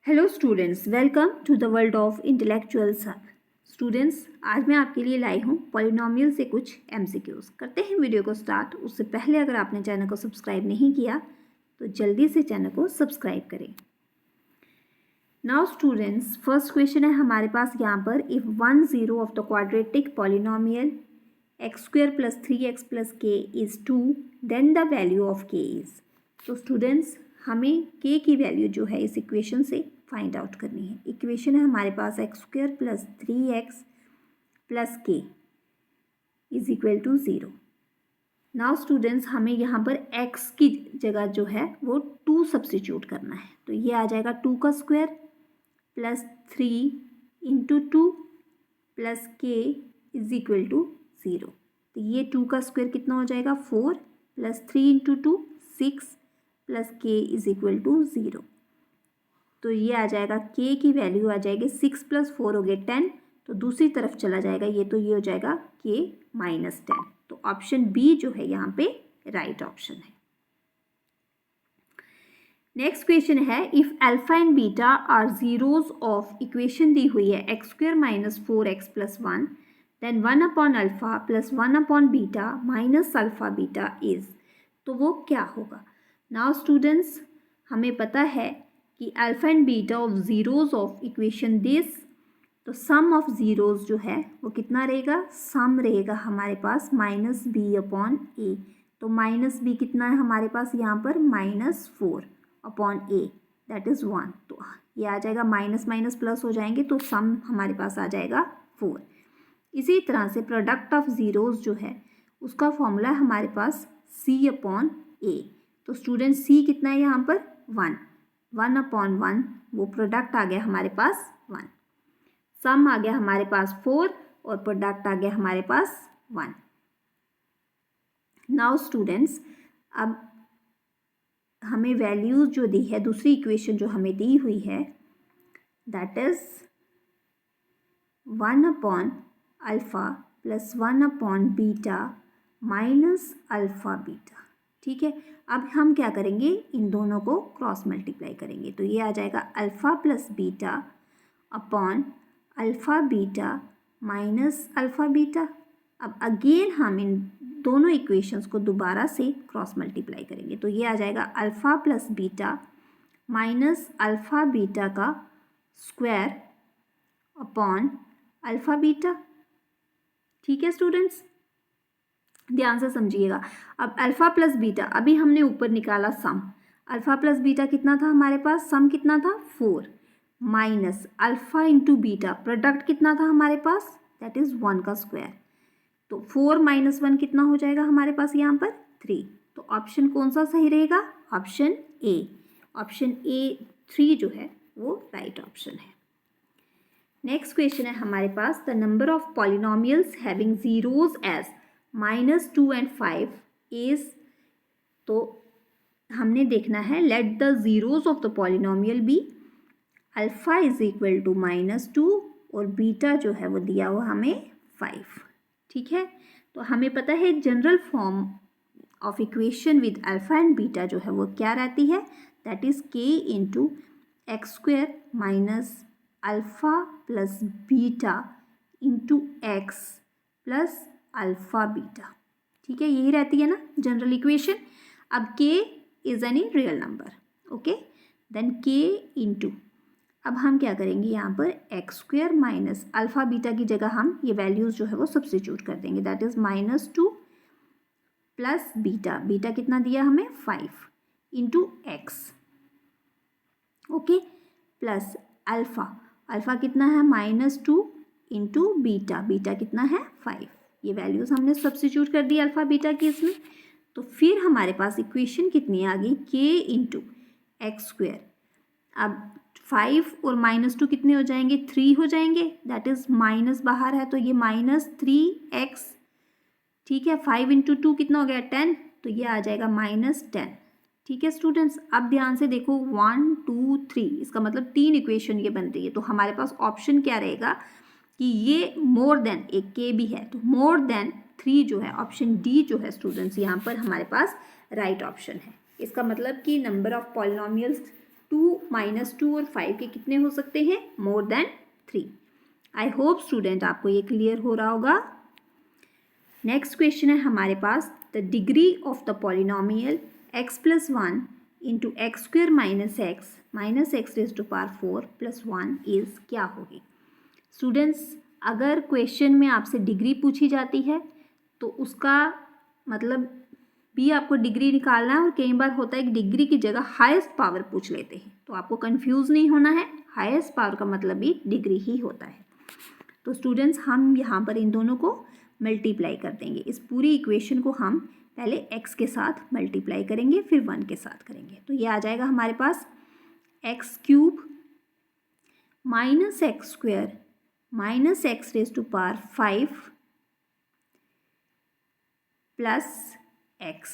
Hello students, welcome to the world of intellectual son. Students, आज मैं आपके लिए लाई हूँ पॉलिनोमियल से कुछ एमसीक्यूज। करते हैं वीडियो को स्टार्ट। उससे पहले अगर आपने चैनल को सब्सक्राइब नहीं किया तो जल्दी से चैनल को सब्सक्राइब करें। नाउ स्टूडेंट्स, फर्स्ट क्वेश्चन है हमारे पास यहाँ पर, if 1 0 of the quadratic polynomial x² + 3x + k is 2, then the value of k is. तो स्टूडेंट्स, हमें k की वैल्यू जो है इस इक्वेशन से फाइंड आउट करनी है। इक्वेशन है हमारे पास x² + 3x + k is equal to 0। Now students, हमें यहाँ पर x की जगह जो है वो 2 सब्स्टिट्यूट करना है। तो ये आ जाएगा 2 का square + 3 × 2 + k is equal to 0। तो ये 2 का स्क्वायर कितना हो जाएगा 4 + 3 × 2 6 + k इज इक्वल टू 0। तो ये आ जाएगा k की वैल्यू आ जाएगी 6 + 4 हो गए 10। तो दूसरी तरफ चला जाएगा ये, तो ये हो जाएगा k - 10। तो ऑप्शन बी जो है यहाँ पे राइट ऑप्शन है। नेक्स्ट क्वेश्चन है, if alpha and beta are zeros of equation दी हुई है x² - 4x + 1, देन 1/α + 1/बीटा - अल्फा बीटा इज़। तो वो क्या होगा। नाउ स्टूडेंट्स, हमें पता है कि alpha and beta of zeros of equation this, तो सम ऑफ जीरोज जो है वो कितना रहेगा, सम रहेगा हमारे पास -b/a। तो -b कितना है हमारे पास यहाँ पर -4/a, दैट इज़ 1। तो ये आ जाएगा माइनस माइनस प्लस हो जाएंगे, तो सम हमारे पास आ जाएगा 4। इसी तरह से प्रोडक्ट ऑफ ज़ीरोज़ जो है उसका फॉर्मूला है हमारे पास c/a। तो स्टूडेंट c कितना है यहाँ पर 1, 1/1 वो प्रोडक्ट आ गया हमारे पास 1। सम आ गया हमारे पास 4 और प्रोडक्ट आ गया हमारे पास 1। नाउ स्टूडेंट्स, अब हमें वैल्यूज जो दी है, दूसरी इक्वेशन जो हमें दी हुई है दैट इज 1/α + 1/बीटा - अल्फा बीटा। ठीक है, अब हम क्या करेंगे, इन दोनों को क्रॉस मल्टीप्लाई करेंगे। तो ये आ जाएगा alpha + beta upon alpha beta - alpha beta. अब अगेन हम इन दोनों इक्वेशंस को दोबारा से क्रॉस मल्टीप्लाई करेंगे। तो ये आ जाएगा अल्फ़ा + बीटा - अल्फ़ा बीटा का स्क्वायर अपॉन अल्फ़ा बीटा। ठीक है स्टूडेंट्स, ध्यान से समझिएगा। अब अल्फ़ा + बीटा, अभी हमने ऊपर निकाला सम, अल्फ़ा + बीटा कितना था हमारे पास, सम कितना था 4 माइनस अल्फ़ा × बीटा, प्रोडक्ट कितना था हमारे पास, दैट इज़ 1 का स्क्वायर। तो 4 - 1 कितना हो जाएगा हमारे पास यहाँ पर 3। तो ऑप्शन कौन सा सही रहेगा, ऑप्शन ए। ऑप्शन ए 3 जो है वो राइट ऑप्शन है। नेक्स्ट क्वेश्चन है हमारे पास, the number of polynomials having zeros as -2 and 5 is. तो हमने देखना है, let the zeros of the polynomial be alpha is equal to -2 और बीटा जो है वो दिया हुआ हमें 5। ठीक है, तो हमें पता है general form of equation with alpha and beta जो है वो क्या रहती है, that is k × x² - alpha + beta × x + alpha beta. ठीक है, यही रहती है ना जनरल इक्वेशन। अब k is any real number, okay, then k × अब हम क्या करेंगे यहाँ पर x² - अल्फ़ा बीटा की जगह हम ये वैल्यूज़ जो है वो सब्स्टिट्यूट कर देंगे, that is -2 plus beta, beta कितना दिया हमें 5 × x, okay, plus alpha, alpha कितना है -2 × बीटा, बीटा कितना है 5। ये वैल्यूज़ हमने सब्स्टिट्यूट कर दी अल्फ़ा बीटा की इसमें। तो फिर हमारे पास इक्वेशन कितनी आ गई, k × x²। अब 5 और -2 कितने हो जाएंगे, 3 हो जाएंगे, दैट इज़ माइनस बाहर है तो ये -3x। ठीक है, 5 × 2 कितना हो गया 10, तो ये आ जाएगा -10। ठीक है स्टूडेंट्स, अब ध्यान से देखो 1 2 3, इसका मतलब 3 इक्वेशन ये बन रही है। तो हमारे पास ऑप्शन क्या रहेगा कि ये मोर देन, एक के भी है तो मोर देन 3 जो है, ऑप्शन डी जो है स्टूडेंट्स यहाँ पर हमारे पास राइट ऑप्शन है। इसका मतलब कि नंबर ऑफ पॉलिनोमियल्स 2 माइनस 2 और 5 के कितने हो सकते हैं? More than 3। I hope student आपको ये क्लियर हो रहा होगा। नेक्स्ट क्वेश्चन है हमारे पास, the degree of the polynomial x plus 1 into X square minus X raise to power 4 plus 1 is क्या होगी? स्टूडेंट्स, अगर क्वेश्चन में आपसे डिग्री पूछी जाती है तो उसका मतलब भी आपको डिग्री निकालना है, और कई बार होता है कि डिग्री की जगह हाईएस्ट पावर पूछ लेते हैं, तो आपको कंफ्यूज नहीं होना है। हाईएस्ट पावर का मतलब भी डिग्री ही होता है। तो स्टूडेंट्स, हम यहाँ पर इन दोनों को मल्टीप्लाई कर देंगे। इस पूरी इक्वेशन को हम पहले x के साथ मल्टीप्लाई करेंगे, फिर 1 के साथ करेंगे। तो ये आ जाएगा हमारे पास X cube minus X square minus X raise to power 5 plus X.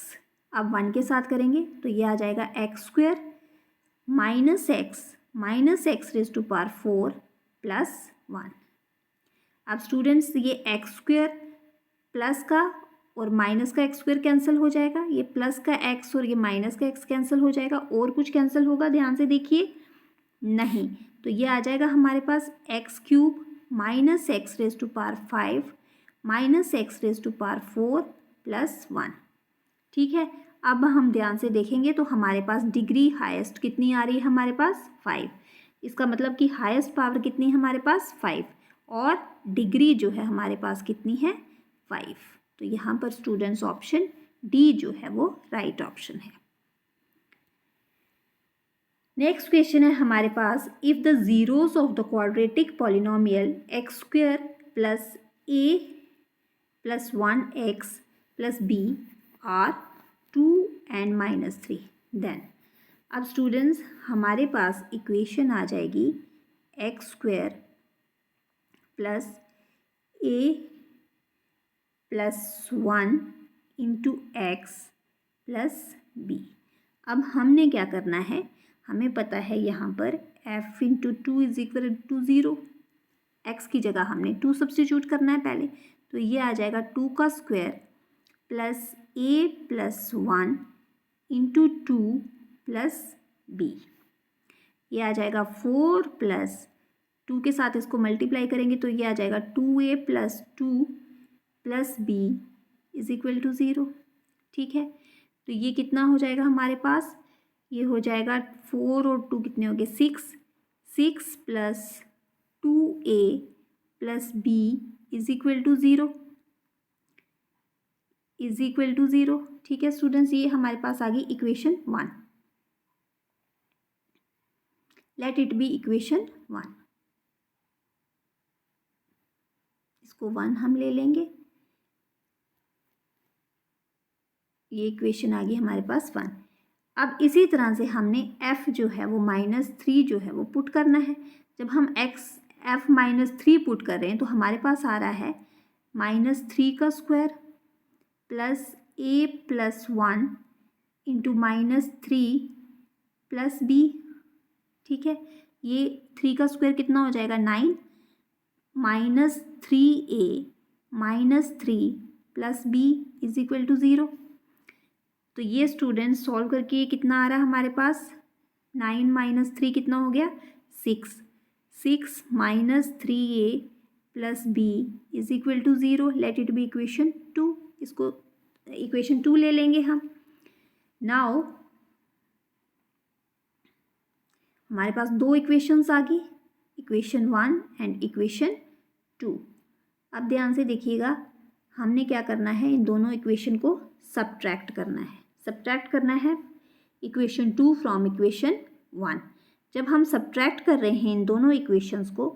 अब 1 के साथ करेंगे तो ये आ जाएगा X square minus X raise to power 4 plus 1। अब स्टूडेंट्स, ये एक्स स्क्वेयर प्लस का और माइनस का एक्स स्क्वेयर कैंसिल हो जाएगा, ये प्लस का एक्स और ये माइनस का एक्स कैंसिल हो जाएगा। और कुछ कैंसिल होगा? ध्यान से देखिए, नहीं। तो ये आ जाएगा हमारे पास X cube minus X raise to power 5 minus X raise to power 4 plus 1। ठीक है, अब हम ध्यान से देखेंगे तो हमारे पास डिग्री हाईएस्ट कितनी आ रही है? हमारे पास 5। इसका मतलब कि हाईएस्ट पावर कितनी है हमारे पास? 5, और डिग्री जो है हमारे पास कितनी है? 5। तो यहाँ पर स्टूडेंट्स ऑप्शन डी जो है वो राइट ऑप्शन है। नेक्स्ट क्वेश्चन है हमारे पास, if the zeros of the quadratic polynomial X square plus A plus 1x plus B are 2 and -3, then. अब स्टूडेंट्स, हमारे पास इक्वेशन आ जाएगी X square plus A plus 1 into X plus B. अब हमने क्या करना है? हमें पता है यहाँ पर f into 2 is equal to 0। X की जगह हमने 2 सब्स्टिट्यूट करना है पहले, तो ये आ जाएगा 2 का square plus A plus 1 into 2 plus B. ये आ जाएगा 4 प्लस 2 के साथ इसको मल्टीप्लाई करेंगे तो ये आ जाएगा 2a plus 2 plus b is equal to 0। ठीक है, तो ये कितना हो जाएगा हमारे पास? ये हो जाएगा 4 और 2 कितने हो गए? 6 plus 2a plus b is equal to 0। ठीक है स्टूडेंट्स, ये हमारे पास आ गई equation 1। Let it be equation 1। इसको 1 हम ले लेंगे। ये इक्वेशन आ गई हमारे पास 1। अब इसी तरह से हमने f जो है वो -3 जो है वो पुट करना है। जब हम f -3 पुट कर रहे हैं तो हमारे पास आ रहा है -3 का square plus a plus 1 into -3 plus b। ठीक है, ये 3 का स्क्वायर कितना हो जाएगा? 9 -3a -3 plus b is equal to 0। तो ये स्टूडेंट सॉल्व करके ये कितना आ रहा है हमारे पास? 9 - 3 कितना हो गया? 6 -3a plus b is equal to 0। Let it be equation 2। इसको इक्वेशन 2 ले लेंगे हम। नाउ हमारे पास 2 इक्वेशंस आ गई, इक्वेशन 1 एंड इक्वेशन 2। अब ध्यान से देखिएगा, हमने क्या करना है? इन दोनों इक्वेशन को सब्ट्रैक्ट करना है इक्वेशन 2 फ्रॉम इक्वेशन 1। जब हम सब्ट्रैक्ट कर रहे हैं इन दोनों इक्वेशंस को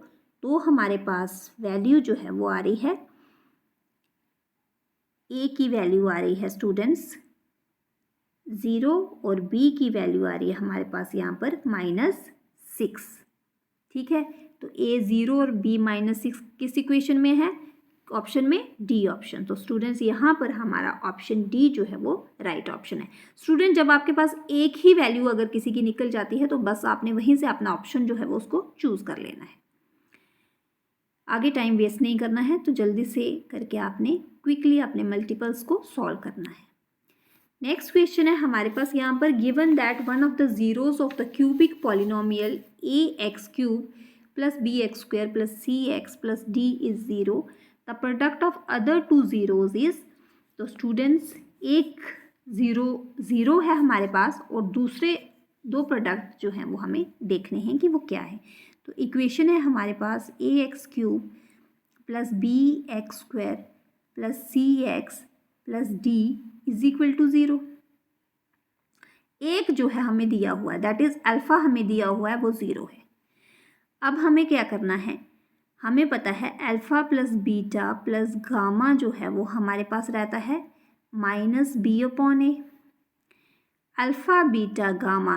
तो हमारे पास वैल्यू जो है वो आ रही है, a की वैल्यू आ रही है स्टूडेंट्स 0 और b की वैल्यू आ रही है हमारे पास यहाँ पर -6। ठीक है, तो a 0 और b -6 किस इक्वेशन में है? ऑप्शन में डी ऑप्शन। तो स्टूडेंट्स, यहाँ पर हमारा ऑप्शन डी जो है वो राइट ऑप्शन है। स्टूडेंट, जब आपके पास एक ही वैल्यू अगर किसी की निकल जाती है तो बस आपने वहीं से अपना ऑप्शन जो है वो उसको चूज कर लेना है। आगे टाइम वेस्ट नहीं करना है, तो जल्दी से करके आपने क्विकली अपने मल्टीपल्स को सॉल्व करना है। नेक्स्ट क्वेश्चन है हमारे पास यहाँ पर, given that one of the zeros of the cubic polynomial a x cube plus B x square plus C x plus D is zero, the product of other two zeros is. तो students एक zero है हमारे पास और दूसरे दो product जो हैं वो हमें देखने हैं कि वो क्या है। तो इक्वेशन है हमारे पास A x cube plus B x square plus C x plus D is equal to zero. एक जो है हमें दिया हुआ है, दैट इज़ अल्फ़ा हमें दिया हुआ है, वो ज़ीरो है। अब हमें क्या करना है, हमें पता है alpha plus beta plus gamma जो है वो हमारे पास रहता है माइनस बी अपॉन ए। अल्फ़ा बीटा गामा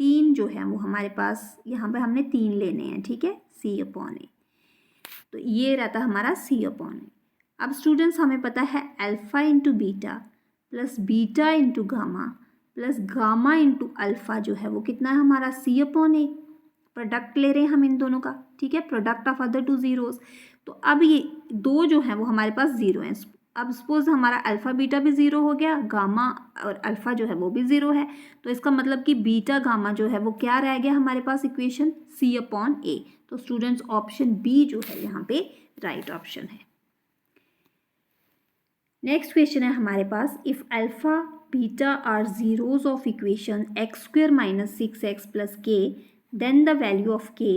तीन जो है वो हमारे पास यहाँ पे हमने तीन लेने हैं, ठीक है, सी अपॉन ए। तो ये रहता है हमारा सी अपॉन ए। अब स्टूडेंट्स हमें पता है alpha into beta plus beta into gamma plus gamma into alpha जो है वो कितना है हमारा सी अपॉन ए। प्रोडक्ट ले रहे हैं हम इन दोनों का, ठीक है, product of other two zeros. तो अब ये दो जो हैं वो हमारे पास ज़ीरो हैं। अब सपोज हमारा अल्फ़ा बीटा भी ज़ीरो हो गया, गामा और अल्फ़ा जो है वो भी ज़ीरो है, तो इसका मतलब कि बीटा गामा जो है वो क्या रह गया हमारे पास इक्वेशन, सी अपॉन ए। तो स्टूडेंट्स ऑप्शन बी जो है यहाँ पे राइट ऑप्शन है। नेक्स्ट क्वेश्चन है हमारे पास, if alpha beta are zeros of equation X square minus six X plus K, then the value of K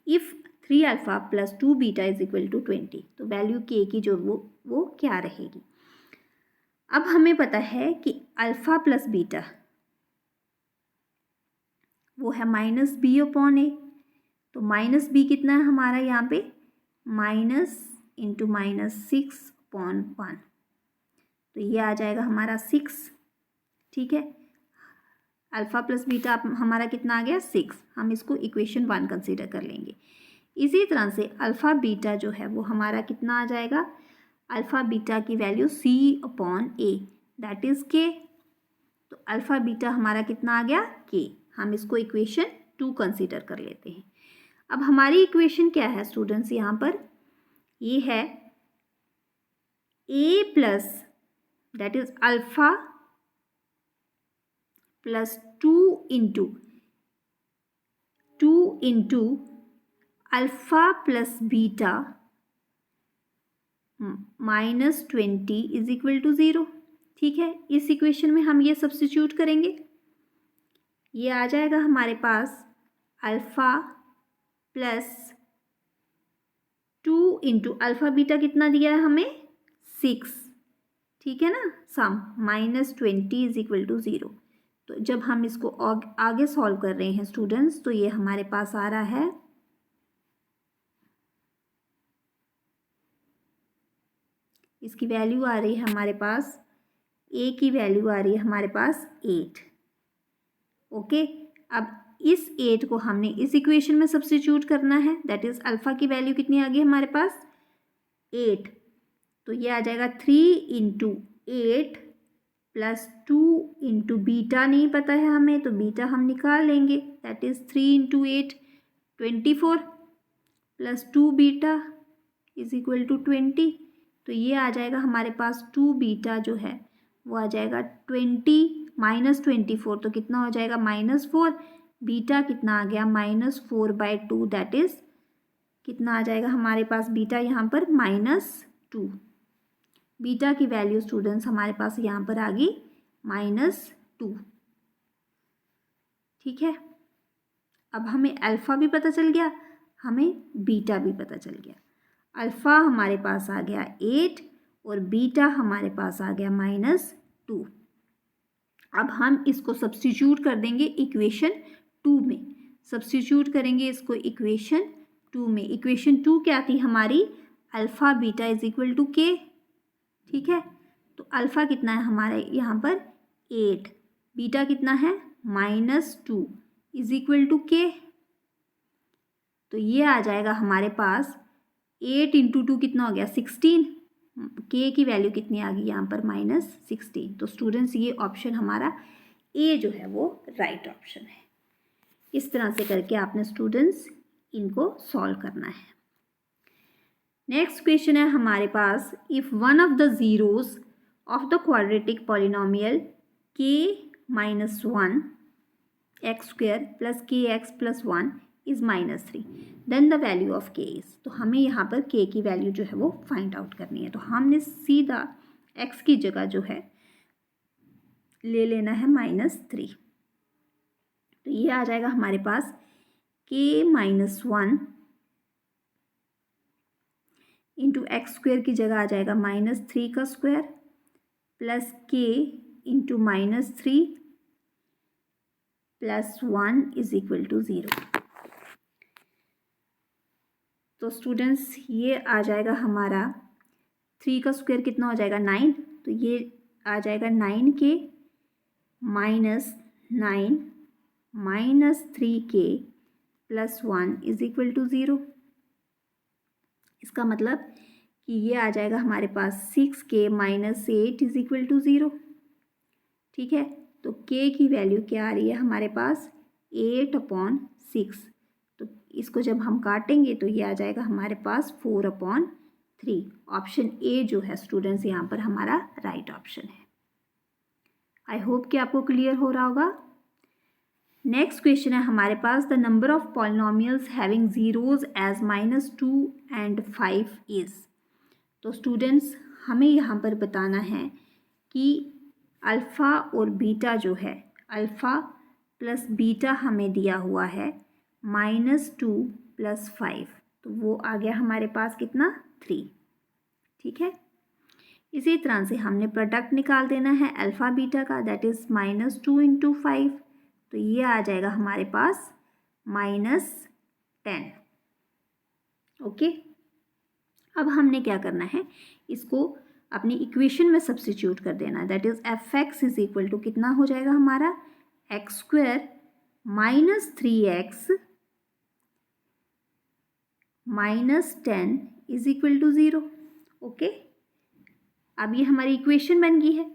if 3 alpha plus 2 beta is equal to 20। तो value के की जो वो क्या रहेगी। अब हमें पता है कि अल्फ़ा प्लस बीटा वो है माइनस बी अपॉन ए। तो माइनस बी कितना है हमारा यहाँ पे, माइनस इंटू माइनस 6 अपॉन 1, तो ये आ जाएगा हमारा 6, ठीक है। अल्फ़ा प्लस बीटा हमारा कितना आ गया 6, हम इसको इक्वेशन 1 कंसीडर कर लेंगे। इसी तरह से अल्फ़ा बीटा जो है वो हमारा कितना आ जाएगा, अल्फ़ा बीटा की value c upon a that is k. तो अल्फ़ा बीटा हमारा कितना आ गया के, हम इसको इक्वेशन 2 कंसीडर कर लेते हैं। अब हमारी इक्वेशन क्या है स्टूडेंट्स, यहाँ पर ये है A plus that is alpha plus 2 into alpha plus beta minus 20 is equal to zero, ठीक है। इस इक्वेशन में हम ये सब्स्टिट्यूट करेंगे, ये आ जाएगा हमारे पास alpha plus 2 into alpha beta कितना दिया है हमें 6, ठीक है ना, sum minus 20 is equal to zero. तो जब हम इसको आगे सॉल्व कर रहे हैं स्टूडेंट्स, तो ये हमारे पास आ रहा है इसकी वैल्यू आ रही है हमारे पास, ए की वैल्यू आ रही है हमारे पास 8, ओके। अब इस 8 को हमने इस इक्वेशन में सब्स्टिट्यूट करना है, दैट इज़ अल्फ़ा की वैल्यू कितनी आ गई हमारे पास 8, तो ये आ जाएगा 3 इंटू 8 प्लस 2 इंटू बीटा नहीं पता है हमें, तो बीटा हम निकाल लेंगे, that is 3 into 8 24 plus 2 beta is equal to 20। तो ये आ जाएगा हमारे पास 2 बीटा जो है वो आ जाएगा 20 माइनस 24, तो कितना हो जाएगा -4, बीटा कितना आ गया -4/2 दैट इज़ कितना आ जाएगा हमारे पास बीटा यहाँ पर -2। बीटा की वैल्यू स्टूडेंट्स हमारे पास यहाँ पर आ गई -2, ठीक है। अब हमें अल्फ़ा भी पता चल गया, हमें बीटा भी पता चल गया। अल्फ़ा हमारे पास आ गया 8 और बीटा हमारे पास आ गया -2। अब हम इसको सब्स्टिट्यूट कर देंगे इक्वेशन 2 में, सब्स्टिट्यूट करेंगे इसको इक्वेशन 2 में। इक्वेशन 2 क्या थी हमारी, alpha beta is equal to k, ठीक है। तो अल्फ़ा कितना है हमारे यहाँ पर 8, बीटा कितना है -2 इज इक्वल टू के। तो ये आ जाएगा हमारे पास 8 इंटू 2 कितना हो गया 16, के की वैल्यू कितनी आ गई यहाँ पर -16। तो स्टूडेंट्स ये ऑप्शन हमारा ए जो है वो राइट ऑप्शन है। इस तरह से करके आपने स्टूडेंट्स इनको सॉल्व करना है। नेक्स्ट क्वेश्चन है हमारे पास, if one of the zeros of the quadratic polynomial k-1 x square plus K X plus 1 is -3 then the value of K is. तो हमें यहाँ पर k की वैल्यू जो है वो फाइंड आउट करनी है। तो हमने सीधा x की जगह जो है ले लेना है -3। तो ये आ जाएगा हमारे पास k-1 इंटू एक्स स्क्वेयर की जगह आ जाएगा -3 का square plus k into -3 plus 1 is equal to 0। तो स्टूडेंट्स ये आ जाएगा हमारा 3 का स्क्वायर कितना हो जाएगा 9। तो ये आ जाएगा 9k -9 -3k plus 1 is equal to 0। इसका मतलब कि ये आ जाएगा हमारे पास 6k -8 इज इक्वल टू 0। ठीक है, तो k की वैल्यू क्या आ रही है हमारे पास 8/6। तो इसको जब हम काटेंगे तो ये आ जाएगा हमारे पास 4/3। ऑप्शन ए जो है स्टूडेंट्स यहाँ पर हमारा राइट ऑप्शन है। आई होप कि आपको क्लियर हो रहा होगा। नेक्स्ट क्वेश्चन है हमारे पास the number of polynomials having zeros as -2 and 5 is. तो स्टूडेंट्स हमें यहाँ पर बताना है कि अल्फ़ा और बीटा जो है, अल्फ़ा प्लस बीटा हमें दिया हुआ है -2 + 5। तो वो आ गया हमारे पास कितना 3। ठीक है, इसी तरह से हमने प्रोडक्ट निकाल देना है अल्फ़ा बीटा का, दैट इज़ -2 × 5। तो ये आ जाएगा हमारे पास -10। ओके, अब हमने क्या करना है, इसको अपनी इक्वेशन में सब्स्टिट्यूट कर देना, that is f(x) is equal to कितना हो जाएगा हमारा x² -3x -10 is equal to 0। Okay, अब ये हमारी इक्वेशन बन गई है।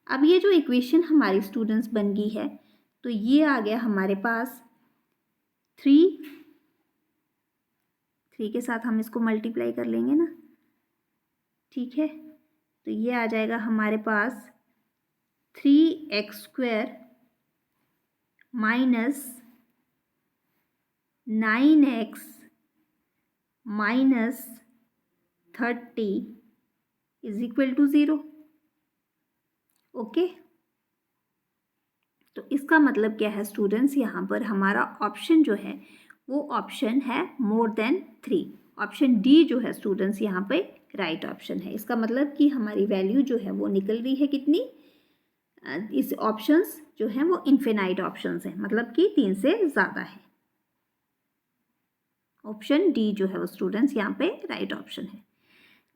अब ये जो इक्वेशन हमारी स्टूडेंट्स बन गई है, तो ये आ गया हमारे पास 3 के साथ हम इसको मल्टीप्लाई कर लेंगे ना। ठीक है, तो ये आ जाएगा हमारे पास 3x² -9x -30 is equal to 0। Okay, तो इसका मतलब क्या है स्टूडेंट्स, यहाँ पर हमारा ऑप्शन जो है वो ऑप्शन है मोर देन 3। ऑप्शन डी जो है स्टूडेंट्स यहाँ पे राइट ऑप्शन है। इसका मतलब कि हमारी वैल्यू जो है वो निकल रही है कितनी, इस ऑप्शंस जो हैं वो इन्फिनाइट ऑप्शंस हैं, मतलब कि 3 से ज़्यादा है। ऑप्शन डी जो है वो स्टूडेंट्स यहाँ पे राइट ऑप्शन है।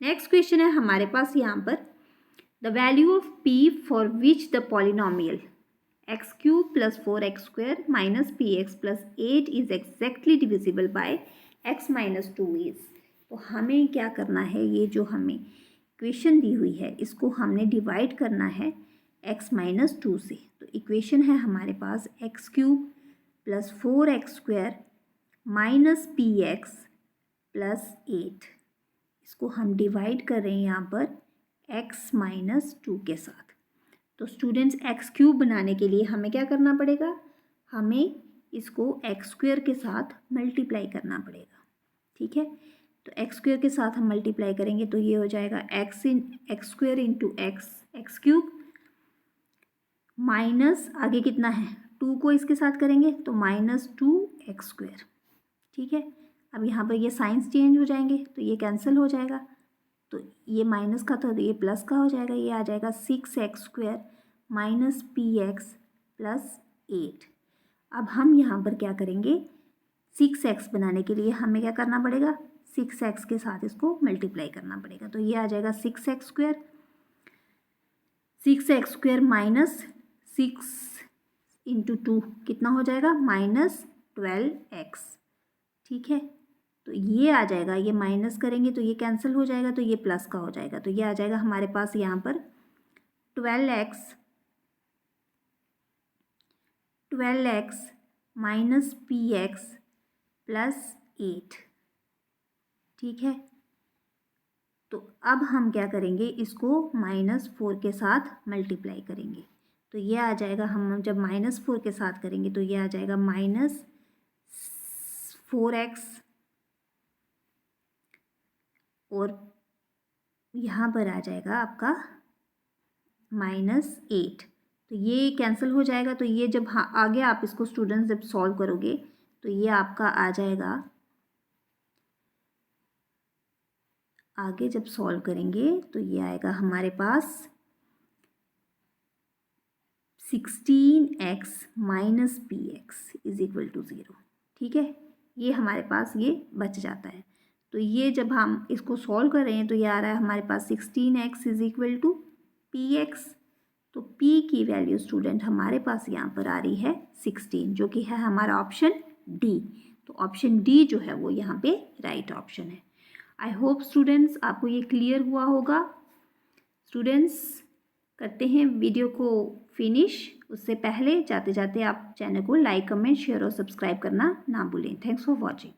नेक्स्ट क्वेश्चन है हमारे पास यहाँ पर the value of p for which the polynomial x³ + 4x² - px + 8 is exactly divisible by x - 2 is. तो हमें क्या करना है, ये जो हमें इक्वेशन दी हुई है इसको हमने डिवाइड करना है x - 2 से। तो इक्वेशन है हमारे पास x³ + 4x² - px + 8। इसको हम डिवाइड कर रहे हैं यहाँ पर x - 2 के साथ। तो स्टूडेंट्स x³ बनाने के लिए हमें क्या करना पड़ेगा, हमें इसको x² के साथ मल्टीप्लाई करना पड़ेगा। ठीक है, तो x² के साथ हम मल्टीप्लाई करेंगे तो ये हो जाएगा x² × x³ माइनस आगे कितना है 2 को इसके साथ करेंगे तो -2x²। ठीक है, अब यहाँ पर ये साइंस चेंज हो जाएंगे तो ये कैंसिल हो जाएगा, तो ये माइनस का था तो ये प्लस का हो जाएगा। ये आ जाएगा 6x² - px + 8। अब हम यहाँ पर क्या करेंगे, 6x बनाने के लिए हमें क्या करना पड़ेगा, 6x के साथ इसको मल्टीप्लाई करना पड़ेगा। तो ये आ जाएगा 6x² -6 × 2 कितना हो जाएगा -12x। ठीक है, तो ये आ जाएगा, ये माइनस करेंगे तो ये कैंसिल हो जाएगा, तो ये प्लस का हो जाएगा। तो ये आ जाएगा हमारे पास यहाँ पर 12x - px + 8। ठीक है, तो अब हम क्या करेंगे, इसको -4 के साथ मल्टीप्लाई करेंगे। तो ये आ जाएगा, हम जब -4 के साथ करेंगे तो ये आ जाएगा -4x, और यहाँ पर आ जाएगा आपका -8। तो ये कैंसिल हो जाएगा। तो ये जब आगे आप इसको स्टूडेंट्स जब सॉल्व करोगे तो ये आपका आ जाएगा, आगे जब सॉल्व करेंगे तो ये आएगा हमारे पास 16x - px is equal to 0। ठीक है, ये हमारे पास ये बच जाता है। तो ये जब हम इसको सॉल्व कर रहे हैं तो ये आ रहा है हमारे पास 16x is equal to px। तो p की वैल्यू स्टूडेंट हमारे पास यहाँ पर आ रही है 16, जो कि है हमारा ऑप्शन डी। तो ऑप्शन डी जो है वो यहाँ पे राइट ऑप्शन है। आई होप स्टूडेंट्स आपको ये क्लियर हुआ होगा। स्टूडेंट्स, करते हैं वीडियो को फिनिश। उससे पहले जाते जाते आप चैनल को लाइक, कमेंट, शेयर और सब्सक्राइब करना ना भूलें। Thanks for watching.